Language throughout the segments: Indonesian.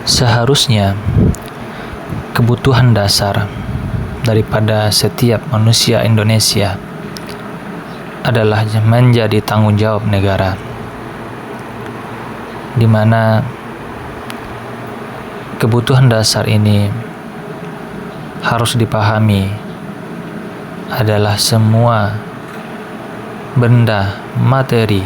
Seharusnya kebutuhan dasar daripada setiap manusia Indonesia adalah menjadi tanggung jawab negara, di mana kebutuhan dasar ini harus dipahami adalah semua benda materi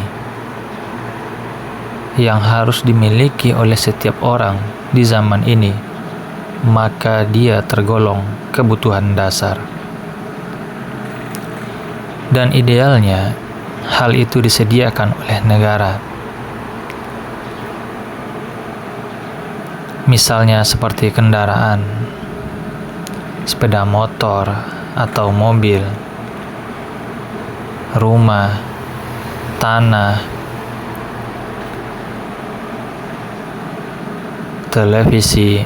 yang harus dimiliki oleh setiap orang di zaman ini, maka dia tergolong kebutuhan dasar. Dan idealnya hal itu disediakan oleh negara. Misalnya seperti kendaraan, sepeda motor atau mobil, rumah, tanah, televisi.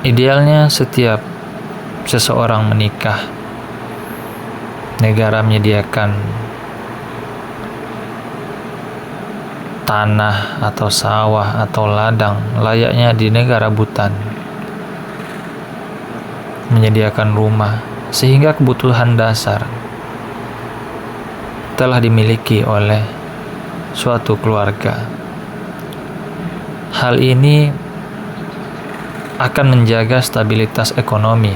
Idealnya setiap seseorang menikah, negara menyediakan tanah atau sawah atau ladang layaknya di negara Butan, menyediakan rumah, sehingga kebutuhan dasar telah dimiliki oleh suatu keluarga. Hal ini akan menjaga stabilitas ekonomi.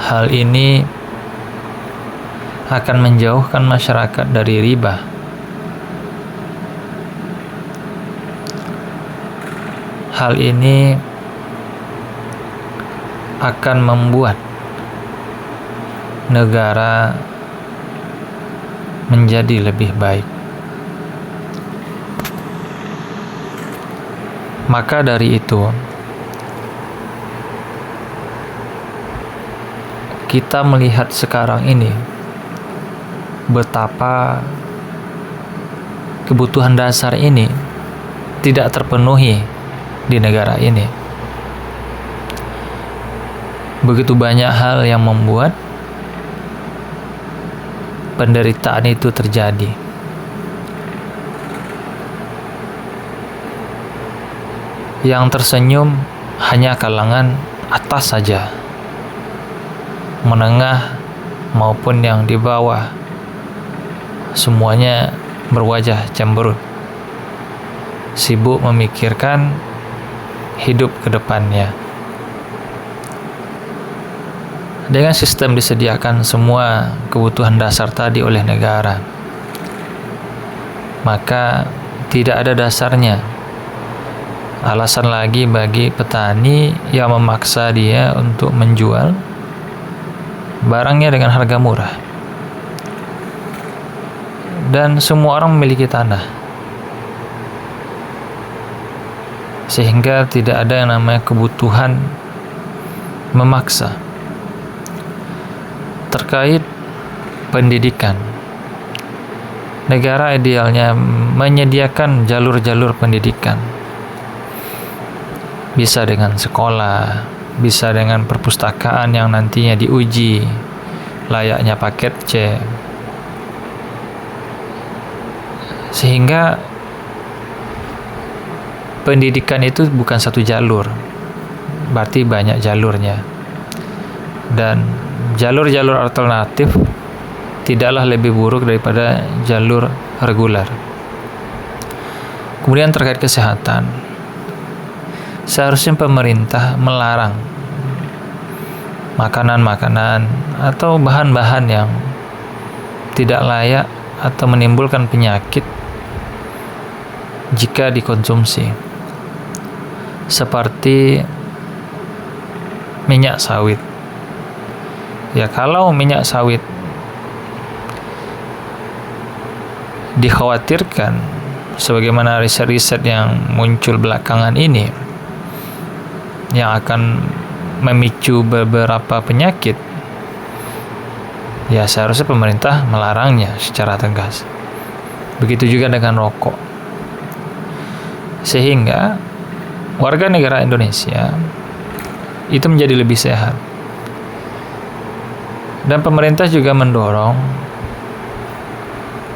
Hal ini akan menjauhkan masyarakat dari riba. Hal ini akan membuat negara menjadi lebih baik. Maka dari itu, kita melihat sekarang ini betapa kebutuhan dasar ini tidak terpenuhi di negara ini. Begitu banyak hal yang membuat penderitaan itu terjadi. Yang tersenyum hanya kalangan atas saja, menengah maupun yang di bawah, semuanya berwajah cemberut, sibuk memikirkan hidup ke depannya. Dengan sistem disediakan semua kebutuhan dasar tadi oleh negara, maka tidak ada dasarnya alasan lagi bagi petani yang memaksa dia untuk menjual barangnya dengan harga murah. Dan semua orang memiliki tanah, sehingga tidak ada yang namanya kebutuhan memaksa. Terkait pendidikan, negara idealnya menyediakan jalur-jalur pendidikan, bisa dengan sekolah, bisa dengan perpustakaan yang nantinya diuji layaknya paket C, sehingga pendidikan itu bukan satu jalur, berarti banyak jalurnya. Dan jalur-jalur alternatif tidaklah lebih buruk daripada jalur reguler. Kemudian terkait kesehatan, seharusnya pemerintah melarang makanan-makanan atau bahan-bahan yang tidak layak atau menimbulkan penyakit jika dikonsumsi, seperti minyak sawit. Ya, kalau minyak sawit dikhawatirkan, sebagaimana riset-riset yang muncul belakangan ini, yang akan memicu beberapa penyakit, ya seharusnya pemerintah melarangnya secara tegas. Begitu juga dengan rokok, sehingga warga negara Indonesia itu menjadi lebih sehat. Dan pemerintah juga mendorong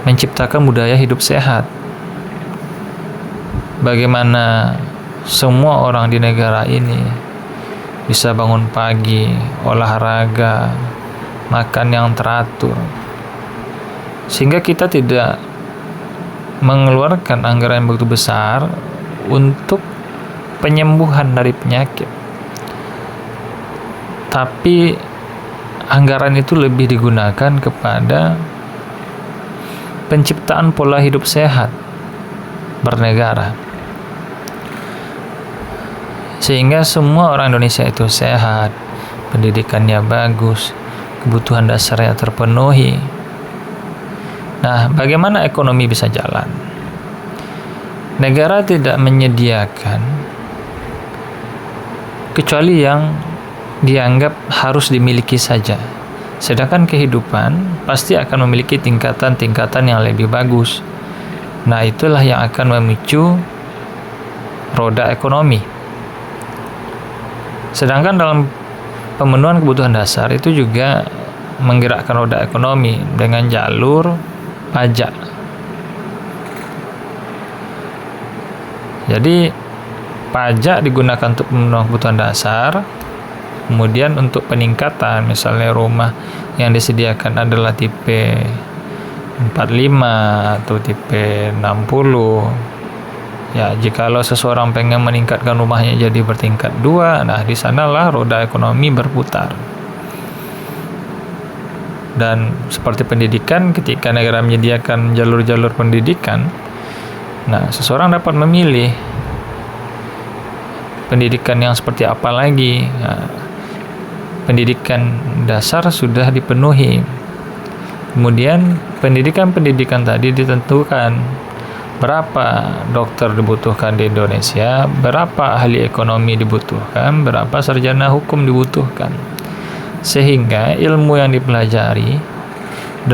menciptakan budaya hidup sehat, bagaimana semua orang di negara ini bisa bangun pagi, olahraga, makan yang teratur, sehingga kita tidak mengeluarkan anggaran yang begitu besar untuk penyembuhan dari penyakit, tapi anggaran itu lebih digunakan kepada penciptaan pola hidup sehat bernegara, sehingga semua orang Indonesia itu sehat, pendidikannya bagus, kebutuhan dasarnya terpenuhi. Nah, bagaimana ekonomi bisa jalan? Negara tidak menyediakan kecuali yang dianggap harus dimiliki saja. Sedangkan kehidupan pasti akan memiliki tingkatan-tingkatan yang lebih bagus. Nah, itulah yang akan memicu roda ekonomi. Sedangkan dalam pemenuhan kebutuhan dasar itu juga menggerakkan roda ekonomi dengan jalur pajak. Jadi pajak digunakan untuk pemenuhan kebutuhan dasar, kemudian untuk peningkatan, misalnya rumah yang disediakan adalah tipe 45 atau tipe 60. Ya, jikalau seseorang pengen meningkatkan rumahnya jadi bertingkat 2, nah di sanalah roda ekonomi berputar. Dan seperti pendidikan, ketika negara menyediakan jalur-jalur pendidikan, nah seseorang dapat memilih pendidikan yang seperti apa lagi. Nah, pendidikan dasar sudah dipenuhi, kemudian pendidikan tadi ditentukan berapa dokter dibutuhkan di Indonesia, berapa ahli ekonomi dibutuhkan, berapa sarjana hukum dibutuhkan, sehingga ilmu yang dipelajari